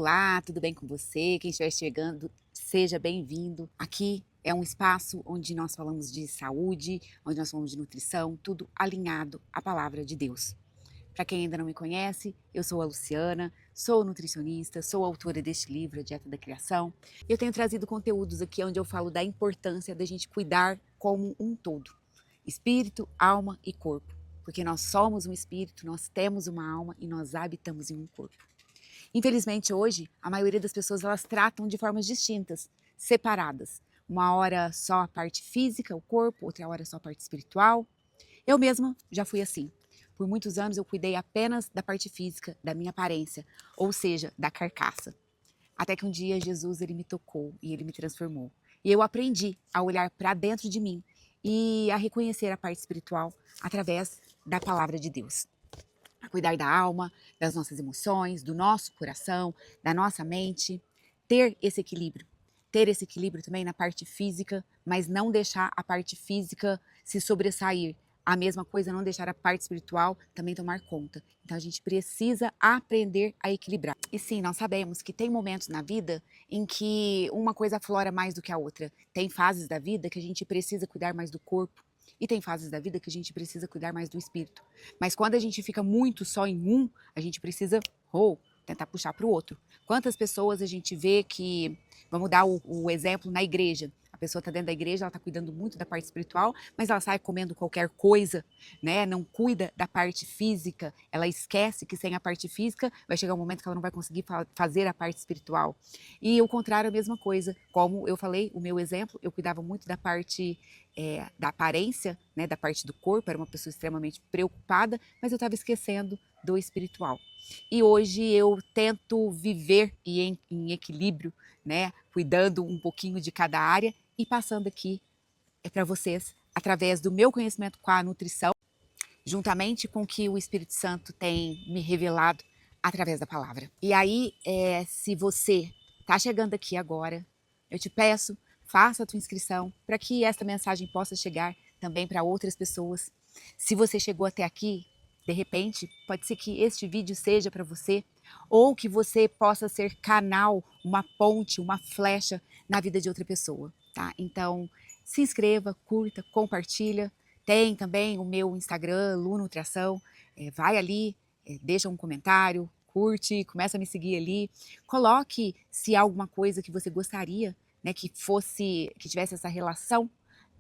Olá, tudo bem com você? Quem estiver chegando, seja bem-vindo. Aqui é um espaço onde nós falamos de saúde, onde nós falamos de nutrição, tudo alinhado à palavra de Deus. Para quem ainda não me conhece, eu sou a Luciana, sou nutricionista, sou autora deste livro, A Dieta da Criação. Eu tenho trazido conteúdos aqui onde eu falo da importância da gente cuidar como um todo, espírito, alma e corpo, porque nós somos um espírito, nós temos uma alma e nós habitamos em um corpo. Infelizmente, hoje, a maioria das pessoas elas tratam de formas distintas, separadas. Uma hora só a parte física, o corpo, outra hora só a parte espiritual. Eu mesma já fui assim. Por muitos anos eu cuidei apenas da parte física, da minha aparência, ou seja, da carcaça. Até que um dia Jesus ele me tocou e ele me transformou. E eu aprendi a olhar para dentro de mim e a reconhecer a parte espiritual através da palavra de Deus. A cuidar da alma, das nossas emoções, do nosso coração, da nossa mente, ter esse equilíbrio. Ter esse equilíbrio também na parte física, mas não deixar a parte física se sobressair. A mesma coisa, não deixar a parte espiritual também tomar conta. Então a gente precisa aprender a equilibrar. E sim, nós sabemos que tem momentos na vida em que uma coisa aflora mais do que a outra. Tem fases da vida que a gente precisa cuidar mais do corpo. E tem fases da vida que a gente precisa cuidar mais do espírito. Mas quando a gente fica muito só em um, a gente precisa tentar puxar para o outro. Quantas pessoas a gente vê que, vamos dar o exemplo na igreja, a pessoa está dentro da igreja, ela está cuidando muito da parte espiritual, mas ela sai comendo qualquer coisa, né? Não cuida da parte física, ela esquece que sem a parte física vai chegar um momento que ela não vai conseguir fazer a parte espiritual. E o contrário é a mesma coisa, como eu falei, o meu exemplo, eu cuidava muito da parte da aparência, né, da parte do corpo, era uma pessoa extremamente preocupada, mas eu estava esquecendo do espiritual. E hoje eu tento viver em equilíbrio, né, cuidando um pouquinho de cada área e passando aqui para vocês, através do meu conhecimento com a nutrição, juntamente com o que o Espírito Santo tem me revelado através da palavra. E aí, se você está chegando aqui agora, eu te peço, faça a tua inscrição para que esta mensagem possa chegar também para outras pessoas. Se você chegou até aqui, de repente, pode ser que este vídeo seja para você, ou que você possa ser canal, uma ponte, uma flecha na vida de outra pessoa, tá? Então, se inscreva, curta, compartilha. Tem também o meu Instagram, Lu Nutrição. Vai ali, deixa um comentário, curte, começa a me seguir ali. Coloque se há alguma coisa que você gostaria, né, que tivesse essa relação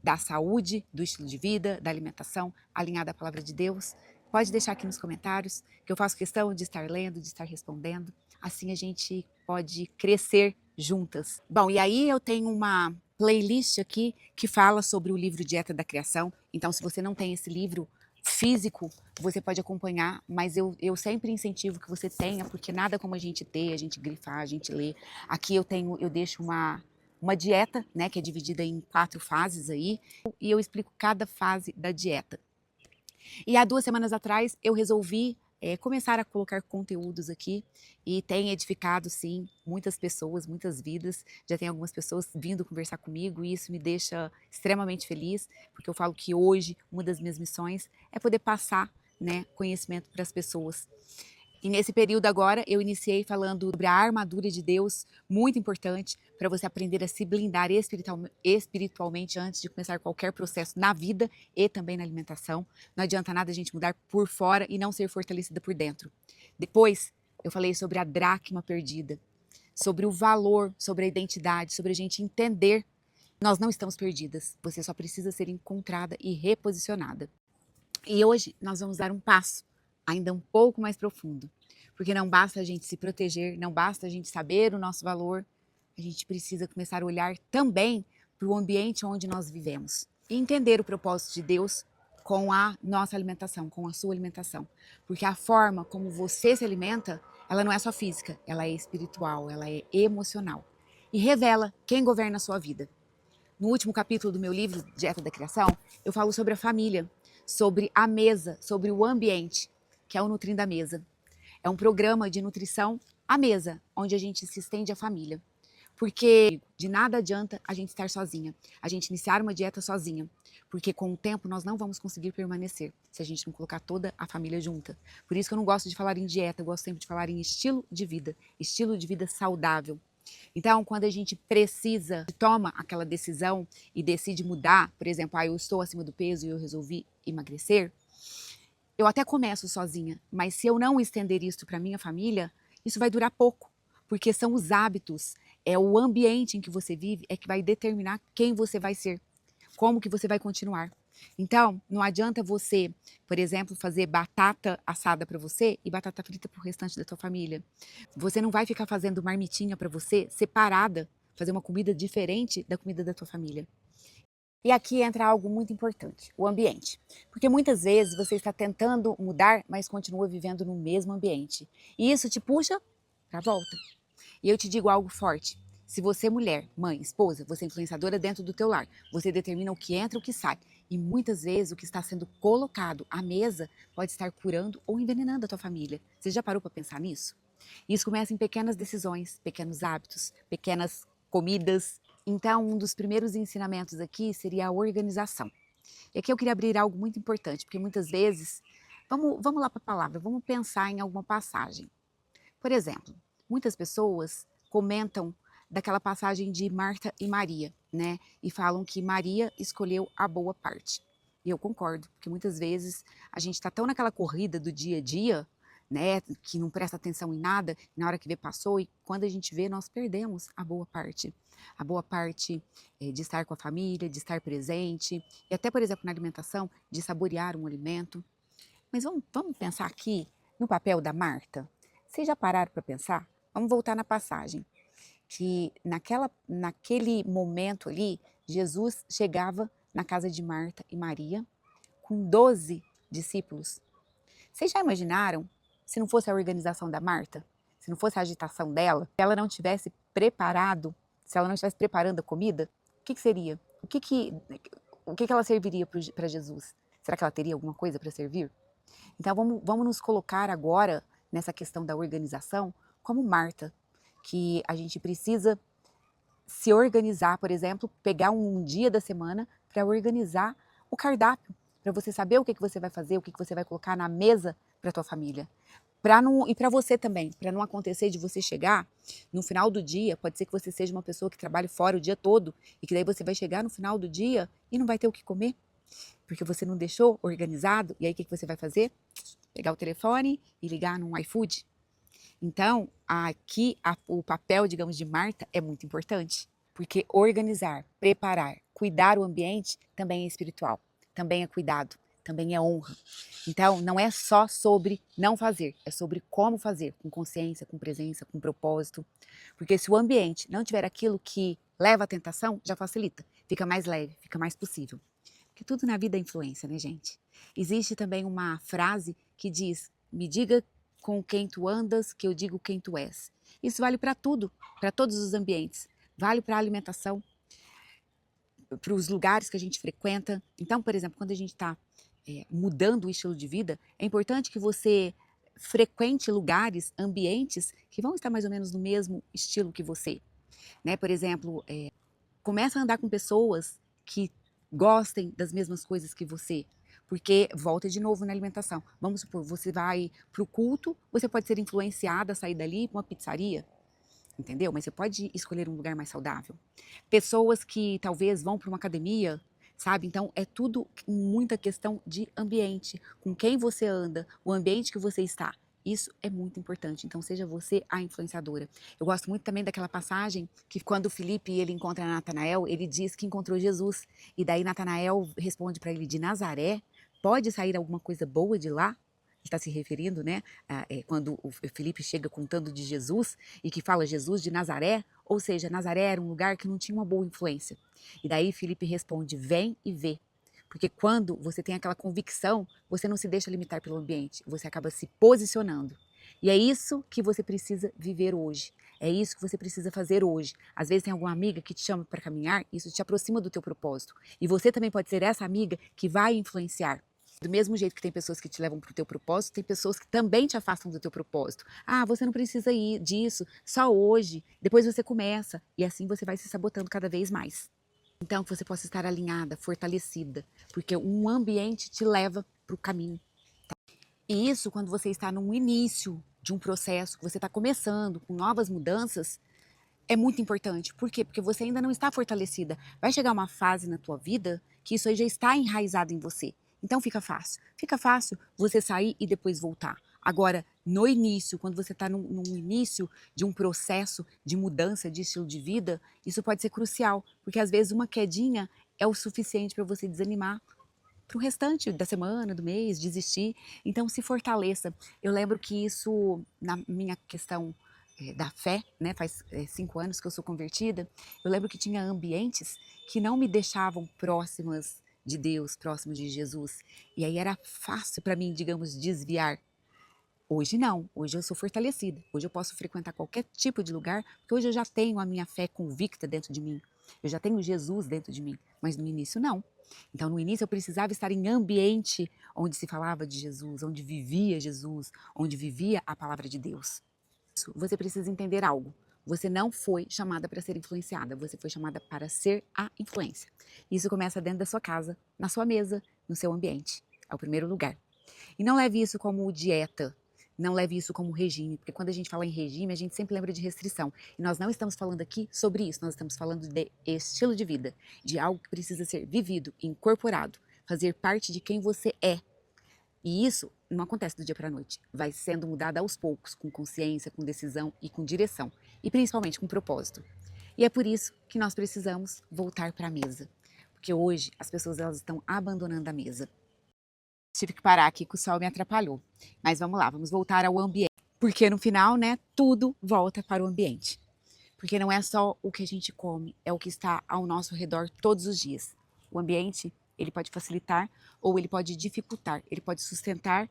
da saúde, do estilo de vida, da alimentação, alinhada à palavra de Deus. Pode deixar aqui nos comentários, que eu faço questão de estar lendo, de estar respondendo. Assim a gente pode crescer juntas. Bom, e aí eu tenho uma playlist aqui que fala sobre o livro Dieta da Criação. Então, se você não tem esse livro físico, você pode acompanhar, mas eu sempre incentivo que você tenha, porque nada como a gente ter, a gente grifar, a gente ler. Aqui eu deixo uma dieta, né, que é dividida em 4 fases aí, e eu explico cada fase da dieta. E há 2 semanas atrás eu resolvi começar a colocar conteúdos aqui e tem edificado sim muitas pessoas, muitas vidas. Já tem algumas pessoas vindo conversar comigo e isso me deixa extremamente feliz, porque eu falo que hoje uma das minhas missões é poder passar, né, conhecimento para as pessoas. E nesse período agora eu iniciei falando sobre a armadura de Deus, muito importante para você aprender a se blindar espiritualmente antes de começar qualquer processo na vida e também na alimentação. Não adianta nada a gente mudar por fora e não ser fortalecida por dentro. Depois eu falei sobre a dracma perdida, sobre o valor, sobre a identidade, sobre a gente entender que nós não estamos perdidas, você só precisa ser encontrada e reposicionada. E hoje nós vamos dar um passo ainda um pouco mais profundo, porque não basta a gente se proteger, não basta a gente saber o nosso valor, a gente precisa começar a olhar também para o ambiente onde nós vivemos e entender o propósito de Deus com a nossa alimentação, com a sua alimentação, porque a forma como você se alimenta, ela não é só física, ela é espiritual, ela é emocional e revela quem governa a sua vida. No último capítulo do meu livro, Dieta da Criação, eu falo sobre a família, sobre a mesa, sobre o ambiente, que é o Nutrindo a Mesa. É um programa de nutrição à mesa, onde a gente se estende à família. Porque de nada adianta a gente estar sozinha, a gente iniciar uma dieta sozinha, porque com o tempo nós não vamos conseguir permanecer se a gente não colocar toda a família junta. Por isso que eu não gosto de falar em dieta, eu gosto sempre de falar em estilo de vida saudável. Então, quando a gente precisa, toma aquela decisão e decide mudar, por exemplo, eu estou acima do peso e eu resolvi emagrecer, eu até começo sozinha, mas se eu não estender isso para minha família, isso vai durar pouco, porque são os hábitos, é o ambiente em que você vive é que vai determinar quem você vai ser, como que você vai continuar. Então, não adianta você, por exemplo, fazer batata assada para você e batata frita para o restante da tua família. Você não vai ficar fazendo marmitinha para você separada, fazer uma comida diferente da comida da tua família. E aqui entra algo muito importante, o ambiente. Porque muitas vezes você está tentando mudar, mas continua vivendo no mesmo ambiente. E isso te puxa para a volta. E eu te digo algo forte. Se você, mulher, mãe, esposa, você é influenciadora dentro do teu lar, você determina o que entra e o que sai. E muitas vezes o que está sendo colocado à mesa pode estar curando ou envenenando a tua família. Você já parou para pensar nisso? Isso começa em pequenas decisões, pequenos hábitos, pequenas comidas. Então, um dos primeiros ensinamentos aqui seria a organização. E aqui eu queria abrir algo muito importante, porque muitas vezes, vamos lá para a palavra, vamos pensar em alguma passagem. Por exemplo, muitas pessoas comentam daquela passagem de Marta e Maria, né? E falam que Maria escolheu a boa parte. E eu concordo, porque muitas vezes a gente está tão naquela corrida do dia a dia, né? Que não presta atenção em nada, na hora que vê passou, e quando a gente vê, nós perdemos a boa parte. A boa parte de estar com a família, de estar presente, e até, por exemplo, na alimentação, de saborear um alimento. Mas vamos pensar aqui no papel da Marta? Vocês já pararam para pensar? Vamos voltar na passagem. Que naquele momento ali, Jesus chegava na casa de Marta e Maria com 12 discípulos. Vocês já imaginaram se não fosse a organização da Marta? Se não fosse a agitação dela? Se ela não tivesse preparado, se ela não estivesse preparando a comida, o que seria? O que ela serviria para Jesus? Será que ela teria alguma coisa para servir? Então vamos nos colocar agora nessa questão da organização como Marta, que a gente precisa se organizar, por exemplo, pegar um dia da semana para organizar o cardápio, para você saber o que você vai fazer, o que você vai colocar na mesa para a tua família. E para você também, para não acontecer de você chegar no final do dia, pode ser que você seja uma pessoa que trabalhe fora o dia todo e que daí você vai chegar no final do dia e não vai ter o que comer, porque você não deixou organizado, e aí o que você vai fazer? Pegar o telefone e ligar num iFood. Então, aqui o papel, digamos, de Marta é muito importante, porque organizar, preparar, cuidar o ambiente também é espiritual, também é cuidado, também é honra. Então, não é só sobre não fazer, é sobre como fazer, com consciência, com presença, com propósito. Porque se o ambiente não tiver aquilo que leva à tentação, já facilita, fica mais leve, fica mais possível. Porque tudo na vida é influência, né, gente? Existe também uma frase que diz: me diga com quem tu andas, que eu digo quem tu és. Isso vale para tudo, para todos os ambientes. Vale para a alimentação, para os lugares que a gente frequenta. Então, por exemplo, quando a gente está mudando o estilo de vida, é importante que você frequente lugares, ambientes que vão estar mais ou menos no mesmo estilo que você. Né? Por exemplo, começa a andar com pessoas que gostem das mesmas coisas que você. Porque, volta de novo na alimentação. Vamos supor, você vai para o culto, você pode ser influenciada a sair dali para uma pizzaria, entendeu? Mas você pode escolher um lugar mais saudável. Pessoas que talvez vão para uma academia, sabe? Então, é tudo muita questão de ambiente. Com quem você anda, o ambiente que você está. Isso é muito importante. Então, seja você a influenciadora. Eu gosto muito também daquela passagem que quando o Felipe ele encontra Natanael, ele diz que encontrou Jesus. E daí Natanael responde para ele: de Nazaré, pode sair alguma coisa boa de lá? Está se referindo, né? Quando o Felipe chega contando de Jesus e que fala Jesus de Nazaré, ou seja, Nazaré era um lugar que não tinha uma boa influência. E daí Felipe responde: vem e vê. Porque quando você tem aquela convicção, você não se deixa limitar pelo ambiente, você acaba se posicionando. E é isso que você precisa viver hoje. É isso que você precisa fazer hoje. Às vezes tem alguma amiga que te chama para caminhar, isso te aproxima do teu propósito. E você também pode ser essa amiga que vai influenciar. Do mesmo jeito que tem pessoas que te levam para o teu propósito, tem pessoas que também te afastam do teu propósito. Ah, você não precisa ir disso, só hoje, depois você começa. E assim você vai se sabotando cada vez mais. Então, que você possa estar alinhada, fortalecida, porque um ambiente te leva para o caminho. E isso, quando você está no início de um processo, que você está começando com novas mudanças, é muito importante. Por quê? Porque você ainda não está fortalecida. Vai chegar uma fase na tua vida que isso aí já está enraizado em você. Então fica fácil. Fica fácil você sair e depois voltar. Agora, no início, quando você está no início de um processo de mudança de estilo de vida, isso pode ser crucial, porque às vezes uma quedinha é o suficiente para você desanimar para o restante da semana, do mês, desistir. Então se fortaleça. Eu lembro que isso, na minha questão da fé, né, faz 5 anos que eu sou convertida, eu lembro que tinha ambientes que não me deixavam próximas de Deus, próximos de Jesus. E aí era fácil para mim, digamos, desviar. Hoje não, hoje eu sou fortalecida, hoje eu posso frequentar qualquer tipo de lugar, porque hoje eu já tenho a minha fé convicta dentro de mim, eu já tenho Jesus dentro de mim, mas no início não. Então no início eu precisava estar em ambiente onde se falava de Jesus, onde vivia Jesus, onde vivia a palavra de Deus. Você precisa entender algo, você não foi chamada para ser influenciada, você foi chamada para ser a influência. Isso começa dentro da sua casa, na sua mesa, no seu ambiente, é o primeiro lugar. E não leve isso como dieta, não leve isso como regime, porque quando a gente fala em regime, a gente sempre lembra de restrição. E nós não estamos falando aqui sobre isso, nós estamos falando de estilo de vida, de algo que precisa ser vivido, incorporado, fazer parte de quem você é. E isso não acontece do dia para a noite, vai sendo mudado aos poucos, com consciência, com decisão e com direção, e principalmente com propósito. E é por isso que nós precisamos voltar para a mesa, porque hoje as pessoas elas estão abandonando a mesa. Tive que parar aqui que o sol me atrapalhou. Mas vamos lá, vamos voltar ao ambiente. Porque no final, né, tudo volta para o ambiente. Porque não é só o que a gente come, é o que está ao nosso redor todos os dias. O ambiente, ele pode facilitar ou ele pode dificultar, ele pode sustentar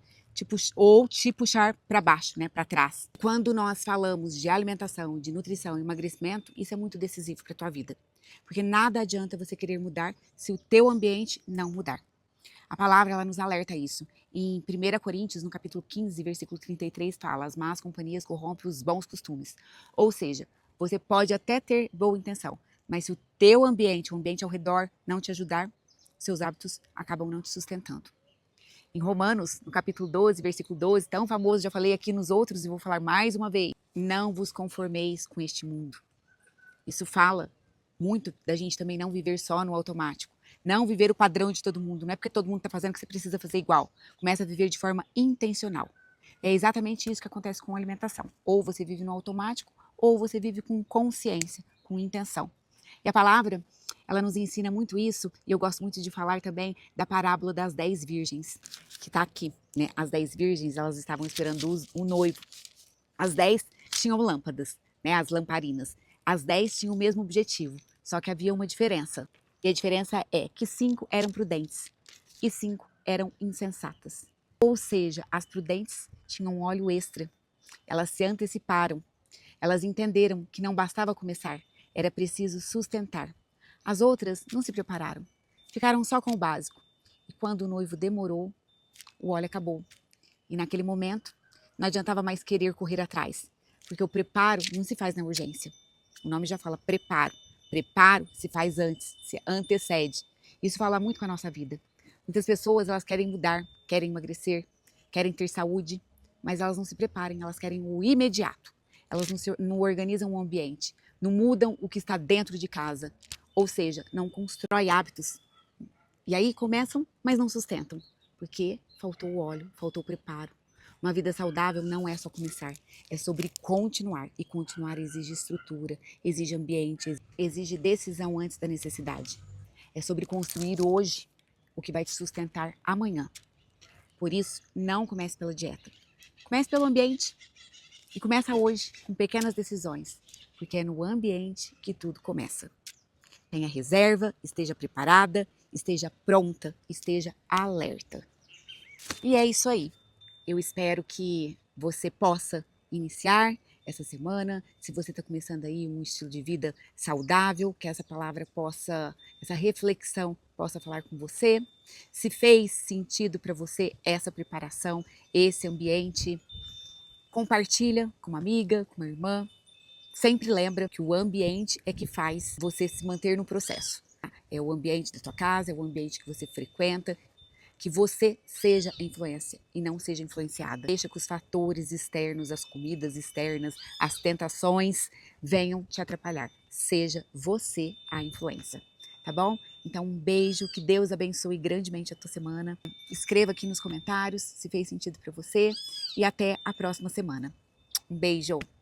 ou te puxar para baixo, né, para trás. Quando nós falamos de alimentação, de nutrição, emagrecimento, isso é muito decisivo para a tua vida. Porque nada adianta você querer mudar se o teu ambiente não mudar. A palavra ela nos alerta a isso. Em 1 Coríntios, no capítulo 15, versículo 33, fala: as más companhias corrompem os bons costumes. Ou seja, você pode até ter boa intenção, mas se o teu ambiente, o ambiente ao redor, não te ajudar, seus hábitos acabam não te sustentando. Em Romanos, no capítulo 12, versículo 12, tão famoso, já falei aqui nos outros e vou falar mais uma vez: não vos conformeis com este mundo. Isso fala muito da gente também não viver só no automático. Não viver o padrão de todo mundo. Não é porque todo mundo está fazendo que você precisa fazer igual. Começa a viver de forma intencional. É exatamente isso que acontece com a alimentação. Ou você vive no automático, ou você vive com consciência, com intenção. E a palavra, ela nos ensina muito isso, e eu gosto muito de falar também da parábola das 10 virgens, que está aqui, né? As 10 virgens, elas estavam esperando o noivo. As 10 tinham lâmpadas, né? As lamparinas. As 10 tinham o mesmo objetivo, só que havia uma diferença. E a diferença é que 5 eram prudentes e 5 eram insensatas. Ou seja, as prudentes tinham um óleo extra. Elas se anteciparam. Elas entenderam que não bastava começar, era preciso sustentar. As outras não se prepararam. Ficaram só com o básico. E quando o noivo demorou, o óleo acabou. E naquele momento, não adiantava mais querer correr atrás, porque o preparo não se faz na urgência. O nome já fala preparo. Preparo se faz antes, se antecede. Isso fala muito com a nossa vida. Muitas pessoas elas querem mudar, querem emagrecer, querem ter saúde, mas elas não se preparam, elas querem o imediato. Elas não organizam o ambiente, não mudam o que está dentro de casa, ou seja, não constroem hábitos. E aí começam, mas não sustentam, porque faltou o óleo, faltou o preparo. Uma vida saudável não é só começar, é sobre continuar. E continuar exige estrutura, exige ambiente, exige decisão antes da necessidade. É sobre construir hoje o que vai te sustentar amanhã. Por isso, não comece pela dieta. Comece pelo ambiente e começa hoje com pequenas decisões, porque é no ambiente que tudo começa. Tenha reserva, esteja preparada, esteja pronta, esteja alerta. E é isso aí. Eu espero que você possa iniciar essa semana. Se você está começando aí um estilo de vida saudável, que essa palavra possa, essa reflexão possa falar com você. Se fez sentido para você essa preparação, esse ambiente, compartilha com uma amiga, com uma irmã. Sempre lembra que o ambiente é que faz você se manter no processo. É o ambiente da tua casa, é o ambiente que você frequenta, que você seja a influência e não seja influenciada. Deixa que os fatores externos, as comidas externas, as tentações venham te atrapalhar. Seja você a influência, tá bom? Então um beijo, que Deus abençoe grandemente a tua semana. Escreva aqui nos comentários se fez sentido para você e até a próxima semana. Um beijo!